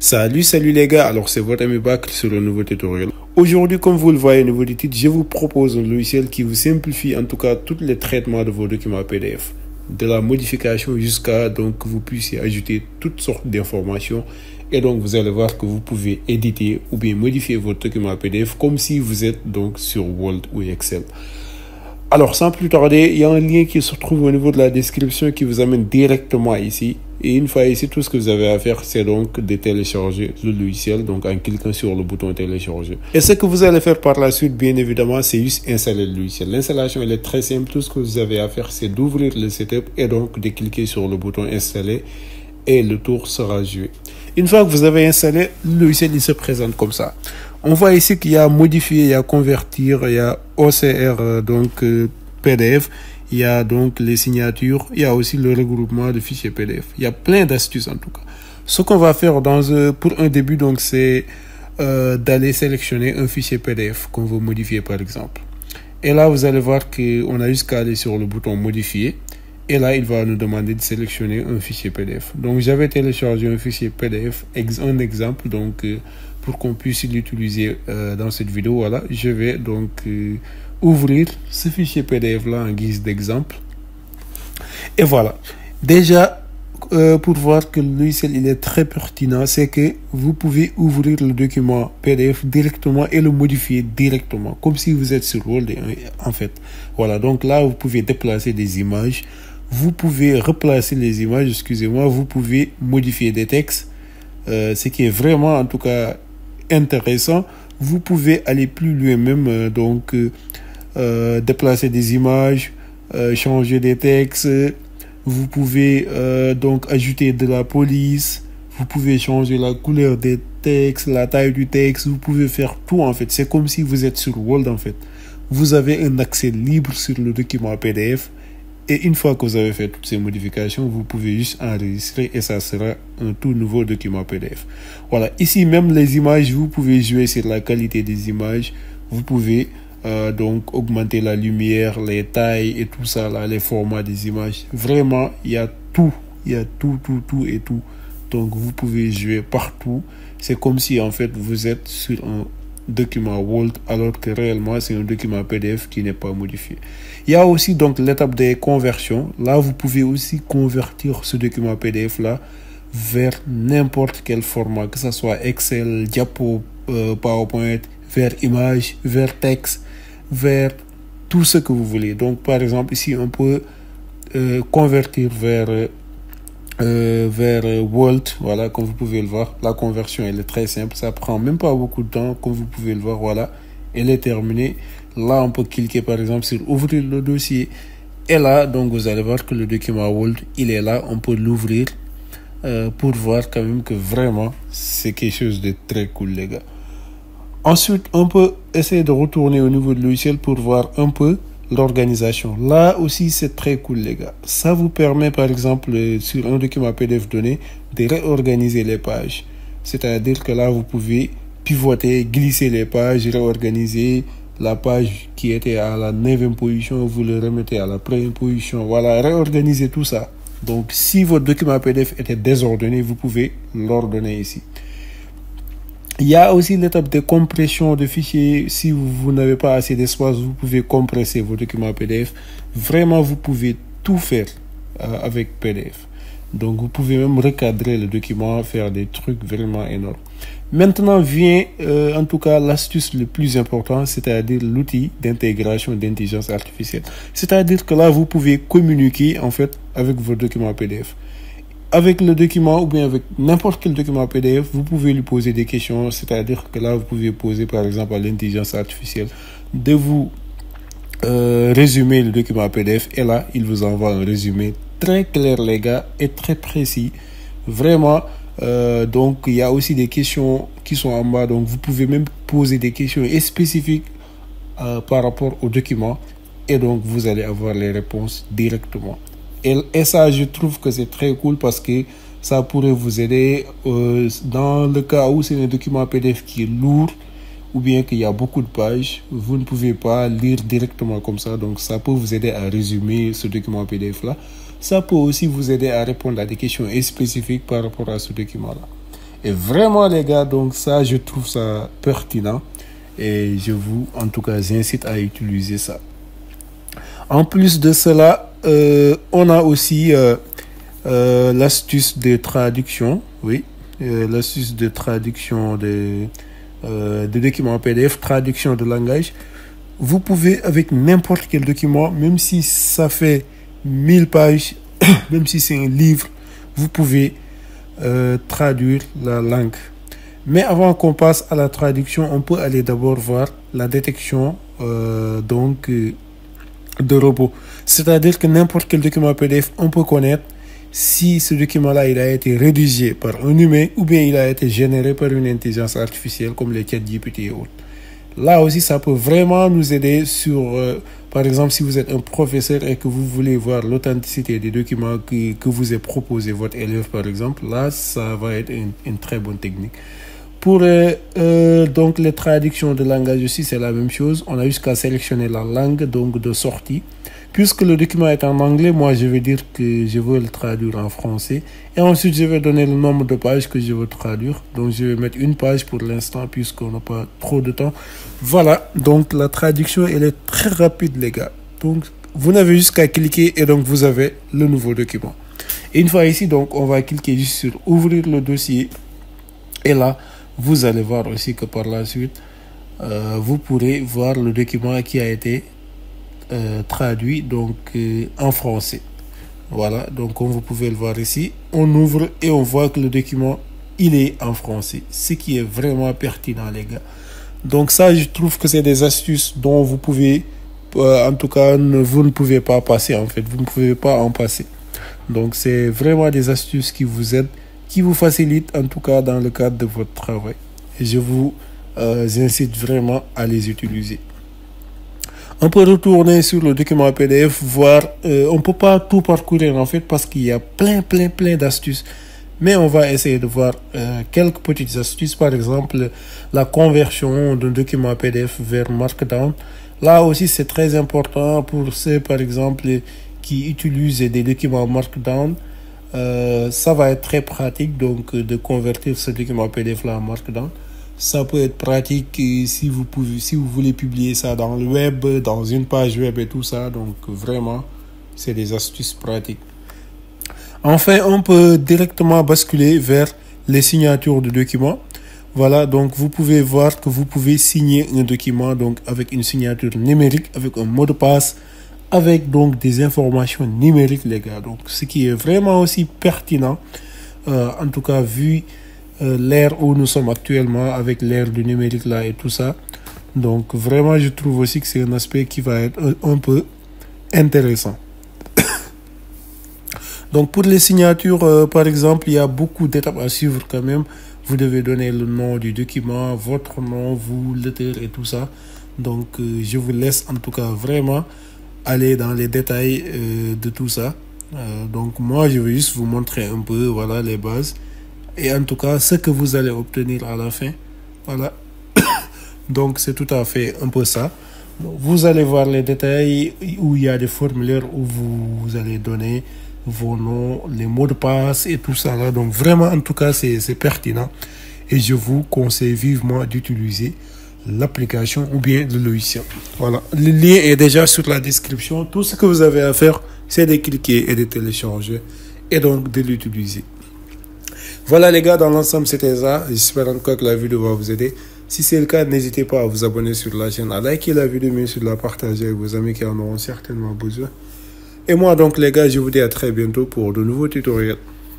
Salut les gars, alors c'est votre ami Bakr sur un nouveau tutoriel. Aujourd'hui, comme vous le voyez au niveau du titre, je vous propose un logiciel qui vous simplifie en tout cas tous les traitements de vos documents PDF. De la modification jusqu'à donc que vous puissiez ajouter toutes sortes d'informations. Et donc vous allez voir que vous pouvez éditer ou bien modifier votre document PDF comme si vous êtes donc sur Word ou Excel. Alors sans plus tarder, il y a un lien qui se trouve au niveau de la description qui vous amène directement ici. Et une fois ici, tout ce que vous avez à faire, c'est donc de télécharger le logiciel, donc en cliquant sur le bouton télécharger. Et ce que vous allez faire par la suite, bien évidemment, c'est juste installer le logiciel. L'installation, elle est très simple. Tout ce que vous avez à faire, c'est d'ouvrir le setup et donc de cliquer sur le bouton installer et le tour sera joué. Une fois que vous avez installé, le logiciel, il se présente comme ça. On voit ici qu'il y a modifier, il y a convertir, il y a OCR, PDF. Il y a donc les signatures, il y a aussi le regroupement de fichiers PDF. Il y a plein d'astuces en tout cas. Ce qu'on va faire pour un début, donc, c'est d'aller sélectionner un fichier PDF qu'on veut modifier par exemple. Et là, vous allez voir qu'on a juste qu'à aller sur le bouton modifier. Et là, il va nous demander de sélectionner un fichier PDF. Donc, j'avais téléchargé un fichier PDF, un exemple, donc pour qu'on puisse l'utiliser dans cette vidéo. Voilà, je vais donc ouvrir ce fichier PDF là en guise d'exemple. Et voilà. Déjà, pour voir que le logiciel il est très pertinent, c'est que vous pouvez ouvrir le document PDF directement et le modifier directement, comme si vous êtes sur Word en fait. Voilà, donc là, vous pouvez déplacer des images, vous pouvez replacer les images, excusez-moi, vous pouvez modifier des textes, ce qui est vraiment en tout cas intéressant. Vous pouvez aller plus loin même, déplacer des images, changer des textes, vous pouvez donc ajouter de la police, vous pouvez changer la couleur des textes, la taille du texte, vous pouvez faire tout en fait. C'est comme si vous êtes sur Word en fait. Vous avez un accès libre sur le document PDF et une fois que vous avez fait toutes ces modifications, vous pouvez juste enregistrer et ça sera un tout nouveau document PDF. Voilà, ici même les images, vous pouvez jouer sur la qualité des images, vous pouvez donc augmenter la lumière, les tailles et tout ça là, les formats des images. Vraiment, il y a tout, tout et tout. Donc vous pouvez jouer partout. C'est comme si en fait vous êtes sur un document Word alors que réellement c'est un document PDF qui n'est pas modifié. Il y a aussi donc l'étape des conversions. Là, vous pouvez aussi convertir ce document PDF là vers n'importe quel format, que ce soit Excel, Diapo, PowerPoint, vers image, vers texte, vers tout ce que vous voulez. Donc, par exemple, ici, on peut convertir vers Word. Voilà, comme vous pouvez le voir. La conversion, elle est très simple. Ça prend même pas beaucoup de temps, comme vous pouvez le voir. Voilà, elle est terminée. Là, on peut cliquer, par exemple, sur ouvrir le dossier. Et là, donc, vous allez voir que le document Word, il est là. On peut l'ouvrir pour voir quand même que vraiment, c'est quelque chose de très cool, les gars. Ensuite, on peut essayer de retourner au niveau du logiciel pour voir un peu l'organisation. Là aussi, c'est très cool, les gars. Ça vous permet, par exemple, sur un document PDF donné, de réorganiser les pages. C'est-à-dire que là, vous pouvez pivoter, glisser les pages, réorganiser la page qui était à la 9e position, vous le remettez à la 1re position. Voilà, réorganiser tout ça. Donc, si votre document PDF était désordonné, vous pouvez l'ordonner ici. Il y a aussi l'étape de compression de fichiers. Si vous n'avez pas assez d'espace, vous pouvez compresser vos documents PDF. Vraiment, vous pouvez tout faire avec PDF. Donc, vous pouvez même recadrer le document, faire des trucs vraiment énormes. Maintenant vient en tout cas l'astuce le plus important, c'est-à-dire l'outil d'intégration d'intelligence artificielle. C'est-à-dire que là, vous pouvez communiquer en fait avec vos documents PDF. Avec le document ou bien avec n'importe quel document PDF, vous pouvez lui poser des questions. C'est-à-dire que là, vous pouvez poser par exemple à l'intelligence artificielle de vous résumer le document PDF. Et là, il vous envoie un résumé très clair, les gars, et très précis. Vraiment, donc il y a aussi des questions qui sont en bas. Donc vous pouvez même poser des questions spécifiques par rapport au document. Et donc vous allez avoir les réponses directement. Et ça, je trouve que c'est très cool parce que ça pourrait vous aider dans le cas où c'est un document PDF qui est lourd ou bien qu'il y a beaucoup de pages. Vous ne pouvez pas lire directement comme ça. Donc, ça peut vous aider à résumer ce document PDF-là. Ça peut aussi vous aider à répondre à des questions spécifiques par rapport à ce document-là. Et vraiment, les gars, donc ça, je trouve ça pertinent. Et je vous, en tout cas, j'incite à utiliser ça. En plus de cela, on a aussi l'astuce de traduction. Oui, l'astuce de traduction de documents PDF, traduction de langage. Vous pouvez, avec n'importe quel document, même si ça fait 1000 pages, même si c'est un livre, vous pouvez traduire la langue. Mais avant qu'on passe à la traduction, on peut aller d'abord voir la détection de robots. C'est-à-dire que n'importe quel document PDF, on peut connaître si ce document-là il a été rédigé par un humain ou bien il a été généré par une intelligence artificielle comme les ChatGPT et autres. Là aussi, ça peut vraiment nous aider sur, par exemple, si vous êtes un professeur et que vous voulez voir l'authenticité des documents que vous est proposé votre élève, par exemple, là, ça va être une très bonne technique. Pour donc les traductions de langage aussi, c'est la même chose. On a jusqu'à sélectionner la langue donc de sortie. Puisque le document est en anglais, moi je vais dire que je veux le traduire en français. Et ensuite, je vais donner le nombre de pages que je veux traduire. Donc, je vais mettre une page pour l'instant puisqu'on n'a pas trop de temps. Voilà, donc la traduction, elle est très rapide, les gars. Donc, vous n'avez juste qu'à cliquer et donc vous avez le nouveau document. Et une fois ici, donc, on va cliquer juste sur ouvrir le dossier. Et là, vous allez voir aussi que par la suite, vous pourrez voir le document qui a été traduit donc en français. Voilà, donc comme vous pouvez le voir ici, on ouvre et on voit que le document il est en français, ce qui est vraiment pertinent, les gars. Donc ça, je trouve que c'est des astuces dont vous pouvez en tout cas vous ne pouvez pas passer, en fait, vous ne pouvez pas en passer. Donc c'est vraiment des astuces qui vous aident, qui vous facilitent en tout cas dans le cadre de votre travail, et je vous incite vraiment à les utiliser. On peut retourner sur le document PDF, voir, on ne peut pas tout parcourir en fait parce qu'il y a plein d'astuces. Mais on va essayer de voir quelques petites astuces. Par exemple, la conversion d'un document PDF vers Markdown. Là aussi, c'est très important pour ceux, par exemple, qui utilisent des documents Markdown. Ça va être très pratique donc de convertir ce document PDF là en Markdown. Ça peut être pratique si vous voulez publier ça dans le web, dans une page web et tout ça. Donc vraiment, c'est des astuces pratiques. Enfin, on peut directement basculer vers les signatures de documents. Voilà, donc vous pouvez voir que vous pouvez signer un document donc avec une signature numérique, avec un mot de passe, avec donc des informations numériques, les gars. Donc ce qui est vraiment aussi pertinent, en tout cas vu l'ère où nous sommes actuellement avec l'ère du numérique là et tout ça. Donc vraiment, je trouve aussi que c'est un aspect qui va être un peu intéressant. Donc pour les signatures, par exemple, il y a beaucoup d'étapes à suivre quand même. Vous devez donner le nom du document, votre nom, vous, l'auteur et tout ça. Donc je vous laisse en tout cas vraiment aller dans les détails de tout ça. Donc moi, je vais juste vous montrer un peu, voilà, les bases. Et en tout cas, ce que vous allez obtenir à la fin. Voilà. Donc, c'est tout à fait un peu ça. Donc, vous allez voir les détails où il y a des formulaires où vous allez donner vos noms, les mots de passe et tout ça là. Donc, vraiment, en tout cas, c'est pertinent. Et je vous conseille vivement d'utiliser l'application ou bien le logiciel. Voilà. Le lien est déjà sur la description. Tout ce que vous avez à faire, c'est de cliquer et de télécharger et donc de l'utiliser. Voilà les gars, dans l'ensemble c'était ça. J'espère en tout cas que la vidéo va vous aider. Si c'est le cas, n'hésitez pas à vous abonner sur la chaîne, à liker la vidéo, mais sur la partager avec vos amis qui en auront certainement besoin. Et moi donc les gars, je vous dis à très bientôt pour de nouveaux tutoriels.